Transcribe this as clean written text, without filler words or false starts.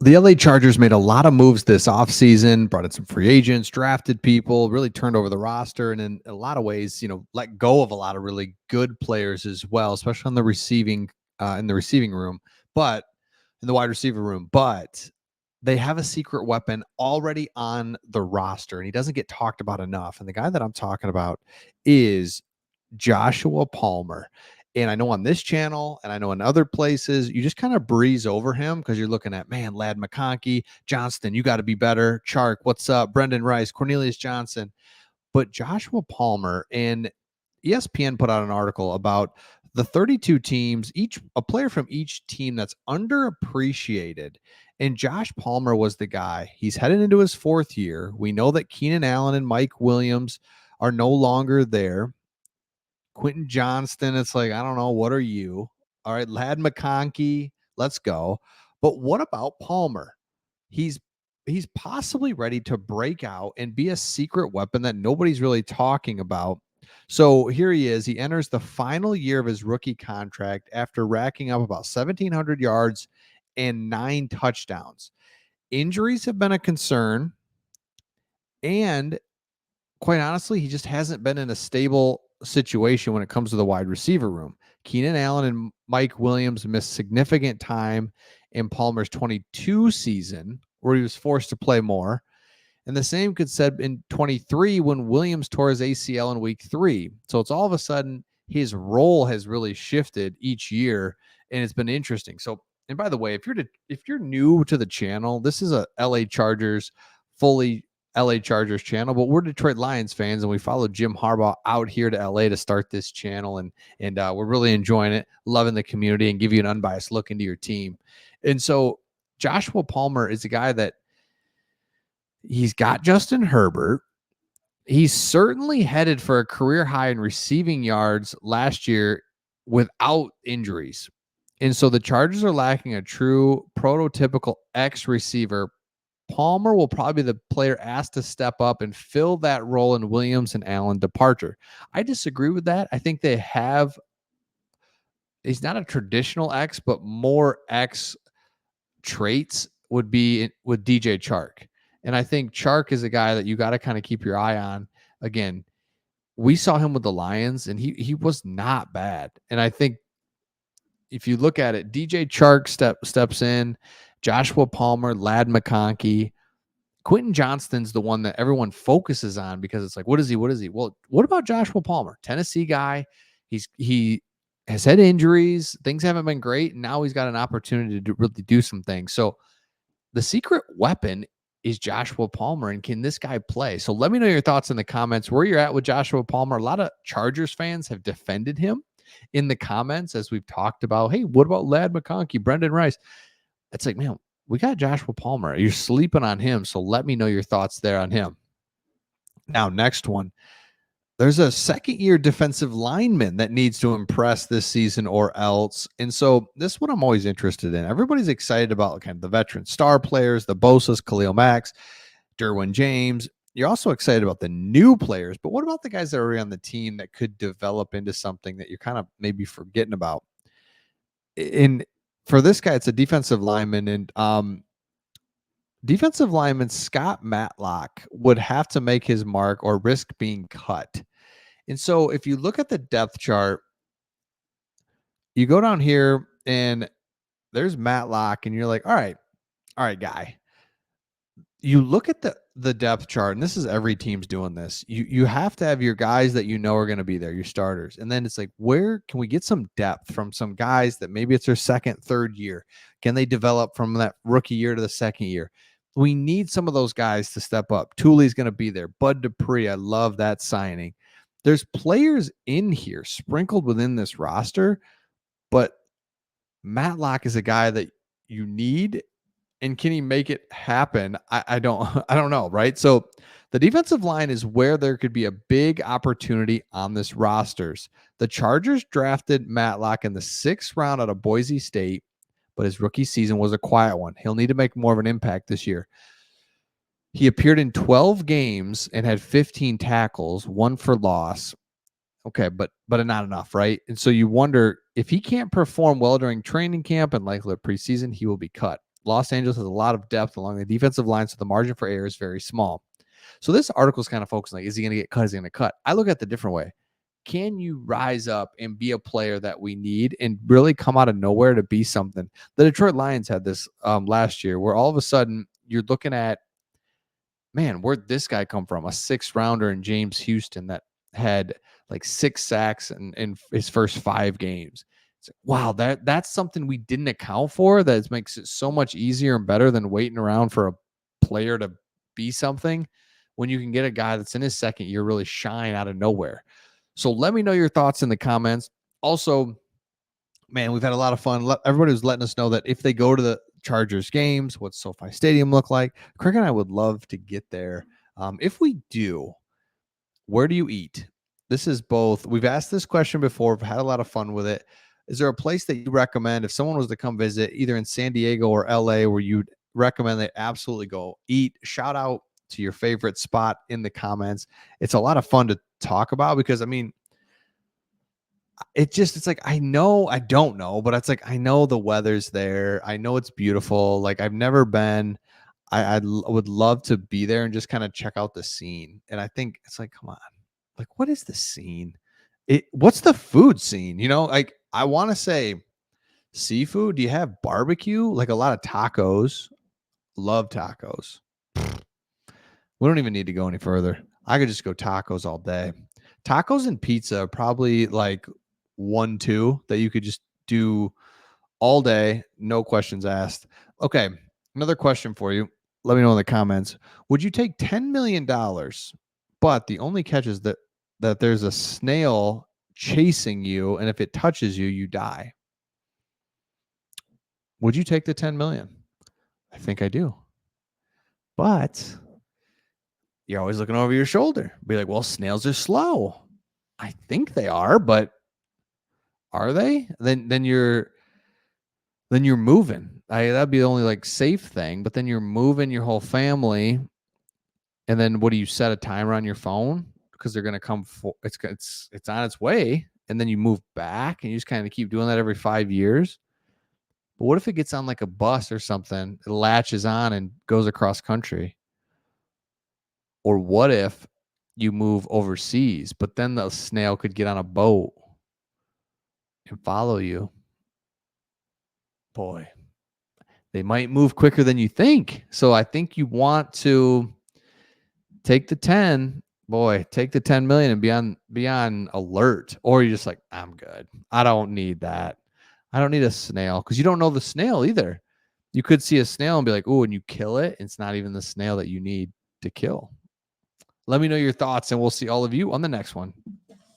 The LA Chargers made a lot of moves this offseason, brought in some free agents, drafted people, really turned over the roster, and in a lot of ways, let go of a lot of really good players as well, especially on the receiving in the receiving room, but in the wide receiver room. But they have a secret weapon already on the roster, and he doesn't get talked about enough. And the guy that I'm talking about is Joshua Palmer. And I know on this channel and I know in other places, you just kind of breeze over him because you're looking at, man, Lad McConkey, Johnston, you got to be better. Chark, what's up? Brendan Rice, Cornelius Johnson. But Joshua Palmer, and ESPN put out an article about the 32 teams, a player from each team that's underappreciated. And Josh Palmer was the guy. He's headed into his fourth year. We know that Keenan Allen and Mike Williams are no longer there. Quentin Johnston, it's like, I don't know, what are you? All right, Lad McConkey, let's go. But what about Palmer? He's he's possibly ready to break out and be a secret weapon that nobody's really talking about. So here he is. He enters the final year of his rookie contract after racking up about 1,700 yards and 9 touchdowns. Injuries have been a concern, and quite honestly, he just hasn't been in a stable situation when it comes to the wide receiver room. Keenan Allen and Mike Williams missed significant time in Palmer's 22 season, where he was forced to play more. And the same could said in 23 when Williams tore his ACL in week 3. So it's all of a sudden his role has really shifted each year, and it's been interesting. So, and by the way, if you're new to the channel, this is a LA Chargers fully LA Chargers channel, but we're Detroit Lions fans, and we followed Jim Harbaugh out here to LA to start this channel, and we're really enjoying it, loving the community, and give you an unbiased look into your team. And so Joshua Palmer is a guy that he's got Justin Herbert. He's certainly headed for a career high in receiving yards last year without injuries. And so the Chargers are lacking a true prototypical X receiver. Palmer will probably be the player asked to step up and fill that role in Williams and Allen departure. I disagree with that. I think he's not a traditional X, but more X traits would be with DJ Chark. And I think Chark is a guy that you got to kind of keep your eye on. Again, we saw him with the Lions, and he was not bad. And I think if you look at it, DJ Chark steps in, Joshua Palmer, Lad McConkey, Quentin Johnston's the one that everyone focuses on because it's like, what is he? What is he? Well, what about Joshua Palmer, Tennessee guy? He has had injuries. Things haven't been great. And now he's got an opportunity to really do some things. So the secret weapon is Joshua Palmer, and can this guy play? So let me know your thoughts in the comments, where you're at with Joshua Palmer. A lot of Chargers fans have defended him in the comments as we've talked about, hey, what about Lad McConkey, Brendan Rice? It's like, man, we got Joshua Palmer. You're sleeping on him, so let me know your thoughts there on him. Now, next one. There's a second-year defensive lineman that needs to impress this season or else. And so this one I'm always interested in. Everybody's excited about kind of the veteran star players, the Bosa's, Khalil Max, Derwin James. You're also excited about the new players, but what about the guys that are already on the team that could develop into something that you're kind of maybe forgetting about? And for this guy, it's a defensive lineman, and defensive lineman Scott Matlock would have to make his mark or risk being cut. And so if you look at the depth chart, you go down here and there's Matlock, and you're like, all right, guy. You look at the depth chart, and this is every team's doing this. You have to have your guys that you know are going to be there, your starters. And then it's like, where can we get some depth from some guys that maybe it's their second, third year? Can they develop from that rookie year to the second year? We need some of those guys to step up. Thule's going to be there. Bud Dupree, I love that signing. There's players in here sprinkled within this roster, but Matlock is a guy that you need. And can he make it happen? I don't know, right? So the defensive line is where there could be a big opportunity on this rosters. The Chargers drafted Matlock in the 6th round out of Boise State, but his rookie season was a quiet one. He'll need to make more of an impact this year. He appeared in 12 games and had 15 tackles, 1 for loss. Okay, but not enough, right? And so you wonder if he can't perform well during training camp and likely preseason, he will be cut. Los Angeles has a lot of depth along the defensive line, so the margin for error is very small. So this article is kind of focusing like, is he going to get cut? Is he going to cut? I look at the different way. Can you rise up and be a player that we need and really come out of nowhere to be something? The Detroit Lions had this last year where all of a sudden you're looking at, man, where'd this guy come from? A 6th rounder in James Houston that had like 6 sacks in his first 5 games. It's like, wow, that's something we didn't account for. That makes it so much easier and better than waiting around for a player to be something when you can get a guy that's in his 2nd year really shine out of nowhere. So let me know your thoughts in the comments. Also, man, we've had a lot of fun. Everybody was letting us know that if they go to the Chargers games, what's SoFi Stadium look like? Craig and I would love to get there. If we do, where do you eat? This is both. We've asked this question before. We've had a lot of fun with it. Is there a place that you recommend if someone was to come visit, either in San Diego or LA, where you'd recommend they absolutely go eat? Shout out to your favorite spot in the comments. It's a lot of fun to talk about because, I mean, it's like, I don't know, but it's like, I know the weather's there. I know it's beautiful. Like, I've never been. Would love to be there and just kind of check out the scene. And I think it's like, come on, like, what is the scene? What's the food scene? Like, I want to say seafood. Do you have barbecue? Like a lot of tacos. Love tacos. We don't even need to go any further. I could just go tacos all day. Tacos and pizza are probably like 1, 2 that you could just do all day, no questions asked. Okay, another question for you. Let me know in the comments. Would you take $10 million, but the only catch is that there's a snail chasing you, and if it touches you, you die? Would you take the 10 million? I think I do. But you're always looking over your shoulder. Be like, well, snails are slow. I think they are, but are they? Then you're moving. That'd be the only like safe thing, but then you're moving your whole family. And then what do you set a timer on your phone? Because they're gonna come for it's on its way, and then you move back and you just kind of keep doing that every 5 years. But what if it gets on like a bus or something, it latches on and goes across country? Or what if you move overseas, but then the snail could get on a boat and follow you? Boy, they might move quicker than you think. So I think you want to take the 10, boy, take the 10 million and be on alert. Or you're just like, I'm good. I don't need that. I don't need a snail, because you don't know the snail either. You could see a snail and be like, oh, and you kill it. It's not even the snail that you need to kill. Let me know your thoughts, and we'll see all of you on the next one.